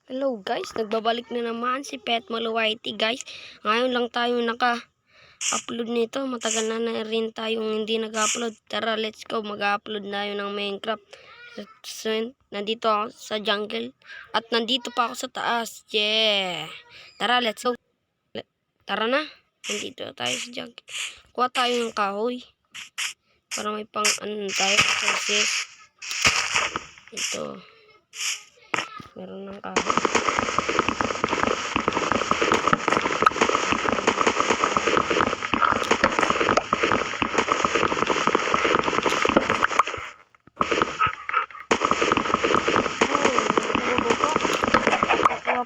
Hello guys, nagbabalik na naman si Pet Maluwaiti guys. Ngayon lang tayo naka-upload nito. Matagal na rin tayong hindi nag-upload. Tara, let's go. Mag-upload na yun ng Minecraft. So, nandito ako sa jungle. At nandito pa ako sa taas. Yeah! Tara, let's go. Tara na. Nandito tayo sa jungle. Kuha tayo ng kahoy. Para may pang ano tayo. Resources. Ito. Meron ng kahoy.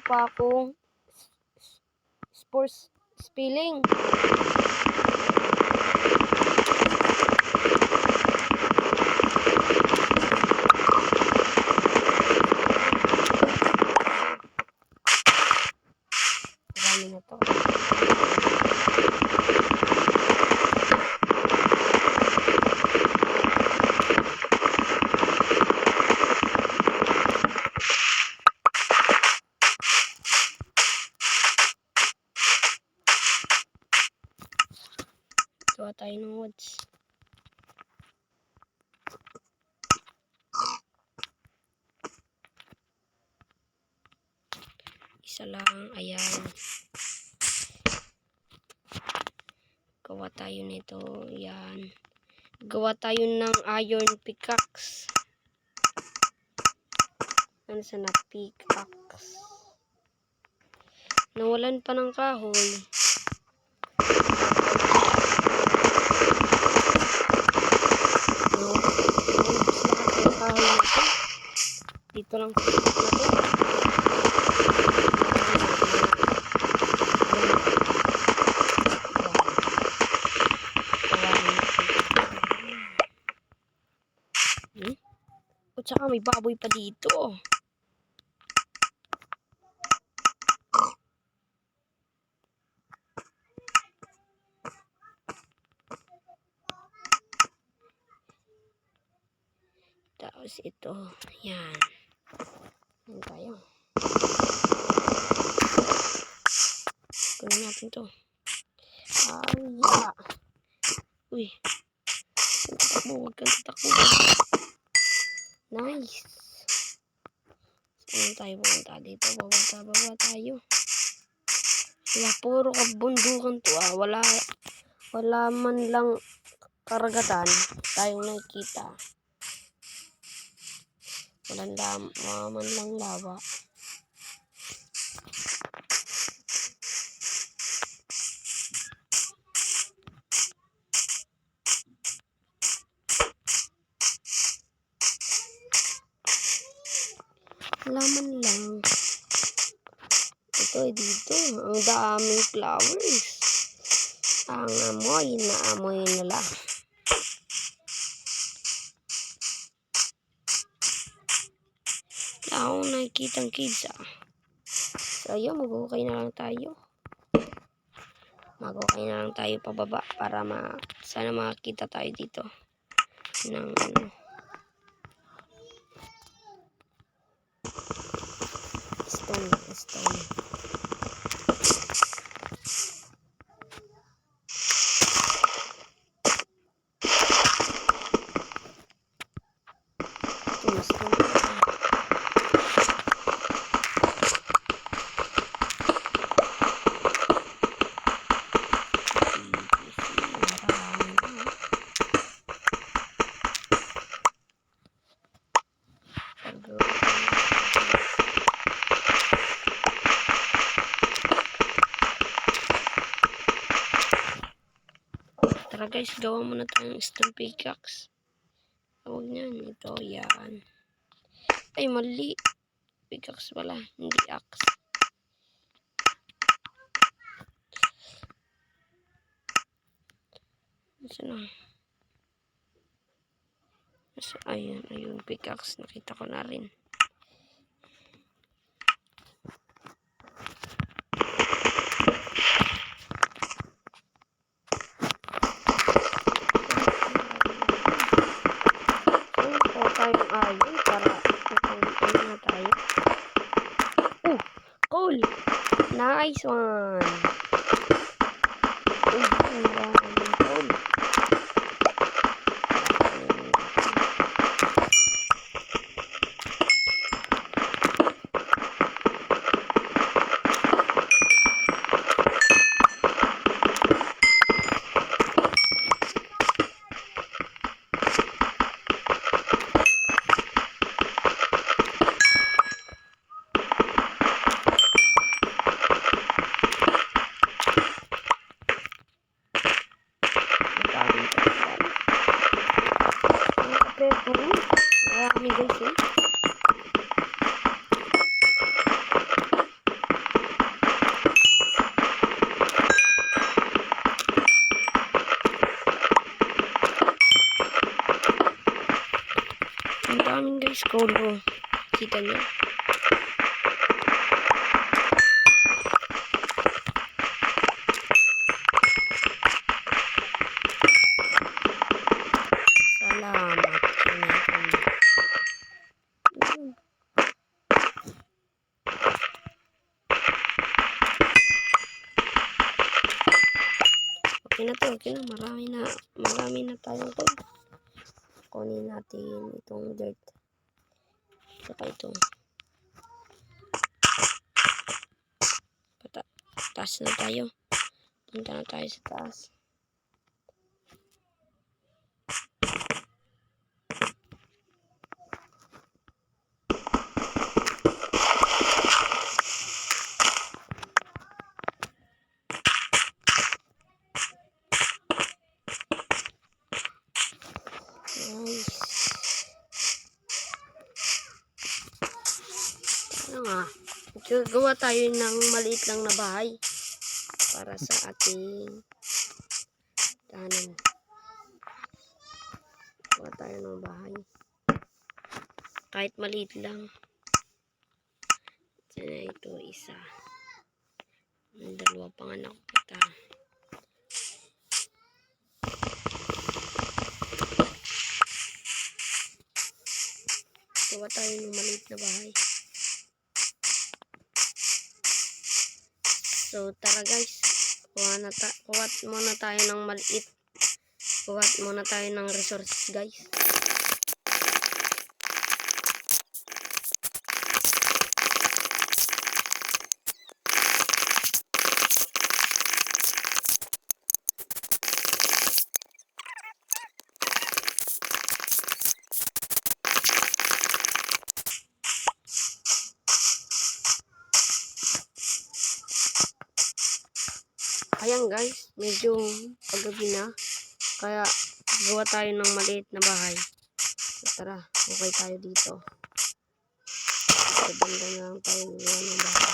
Pa akong sports spilling. Marami na to. Gawa tayo ng woods. Isa lang, ayan. Gawa tayo nito, ayan. Gawa tayo ng iron pickaxe. Ano sa na pickaxe? Nawalan pa ng kahoy. Dito lang sa natin. At saka may baboy pa dito. Tapos ito, yan. Yan tayo. Gawin natin to. Yeah. Uy. Huwag kang tatakbo. Nice. Saan tayo pumunta dito? Baba tayo. Wala, puro kabundukan to ah. Wala man lang karagatan tayong nakikita. Wala man lang lava. Wala man lang. Ito ay dito. Ang daming flowers. Ang amoy na amoy nila. Wala akong nakikitang kids ah. So ayun, mag-okay na lang tayo. Mag-okay na lang tayo pababa para sana makakita tayo dito ng ano. Stone. Tara guys, gawa muna tayo ng stone pickaxe. Tawag niyan, ito, yan. Ay, mali. Pickaxe pala, hindi axe. Saan na? Ayun, pickaxe. Nakita ko na rin. Ayun, para ayun na tayo. goal. Nice one. Maraming goal. Marami guys eh. Ang daming guys goal oh. Kita nyo. Salamat. Okay na to, okay na. Marami na tayong goal. Kunin natin itong dirt. Saka ito. Taas na tayo. Punta na tayo sa taas. Nice. Ano nga? Gawa tayo ng maliit lang na bahay para sa ating tahanan. Gawa tayo ng bahay. Kahit maliit lang. Sana ito isa. Ang dalawa pang anak kita. Gawa tayo ng maliit na bahay. So tara guys, kuwat muna tayo ng maliit. Kuwat muna tayo ng resources guys. Ayan guys, medyo paggabi na. Kaya gawa tayo ng maliit na bahay. So, tara, okay tayo dito. Sa banda na lang tayo gawa ng bahay.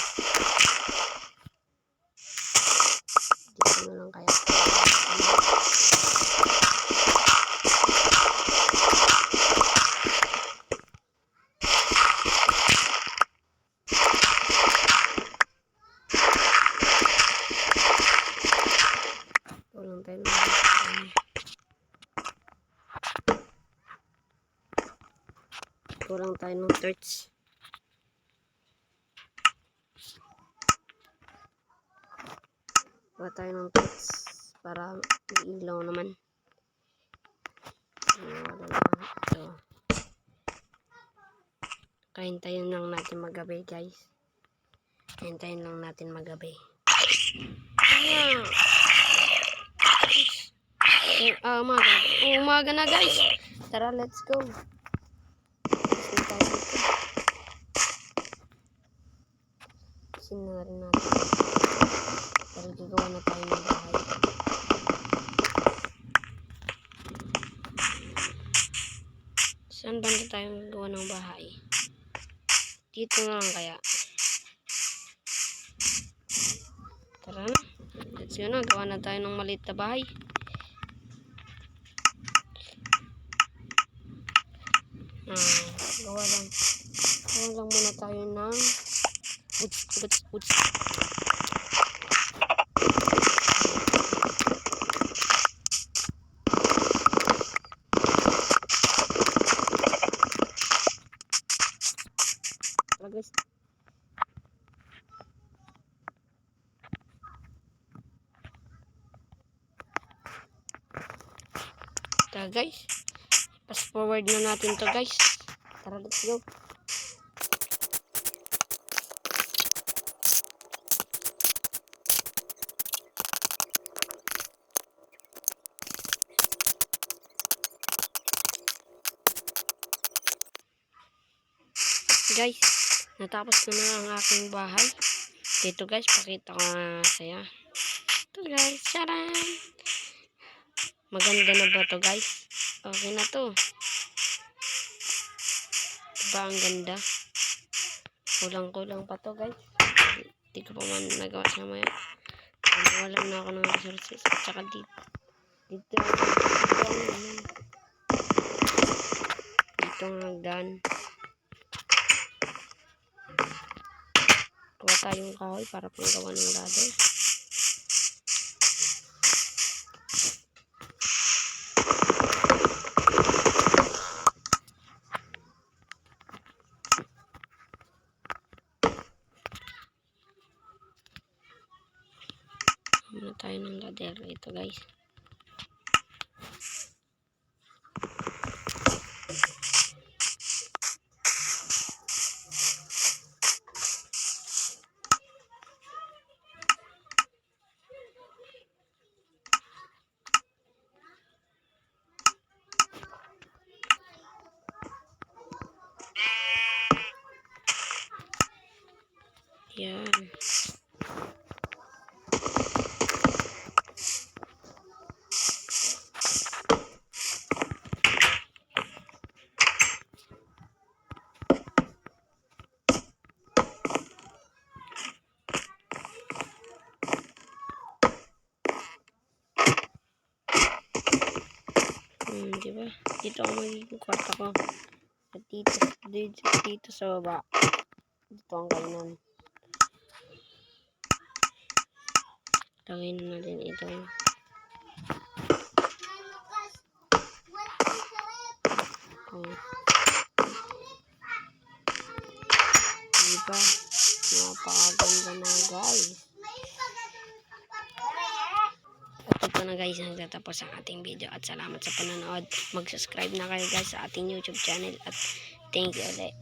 Dito na lang kaya. Kurang tayo ng torch. Kuha tayo ng torch para ilaw naman. So, kahintayin lang natin magabi guys. Hintayin lang natin magabi. Umaga na guys. Tara, let's go. Sinarin natin. Pero gagawa na tayo ng bahay. Saan banda tayo gagawa ng bahay? Dito na lang kaya. Tara na. Let's go na. Gawa na tayo ng maliit na bahay. Gawa lang muna tayo ng uts. Guys, Tara guys. Fast forward na natin to guys. Tara, let's go. Guys, natapos ko na ang aking bahay. Dito guys, pakita ko na saya. Ito guys, charan! Maganda na ba to guys? Okay na to. Diba ang ganda? Kulang-kulang pa to guys. Hindi ko pa man nagawa siya maya. Wala na ako ng resources. At saka dito ang hagdan. Kuha tayong kahoy para panggawa ng ladder. Muna tayo ng ladder ito guys. Yan. Diba? Dito ang magiging kwarto ko. At dito sa baba. Dito ang kainan. Lagay na natin ito. Diba? Napakaganda na guys. At ito na guys, nagtatapos ang ating video. At salamat sa panonood. Mag-subscribe na kayo guys sa ating YouTube channel. At thank you ulit.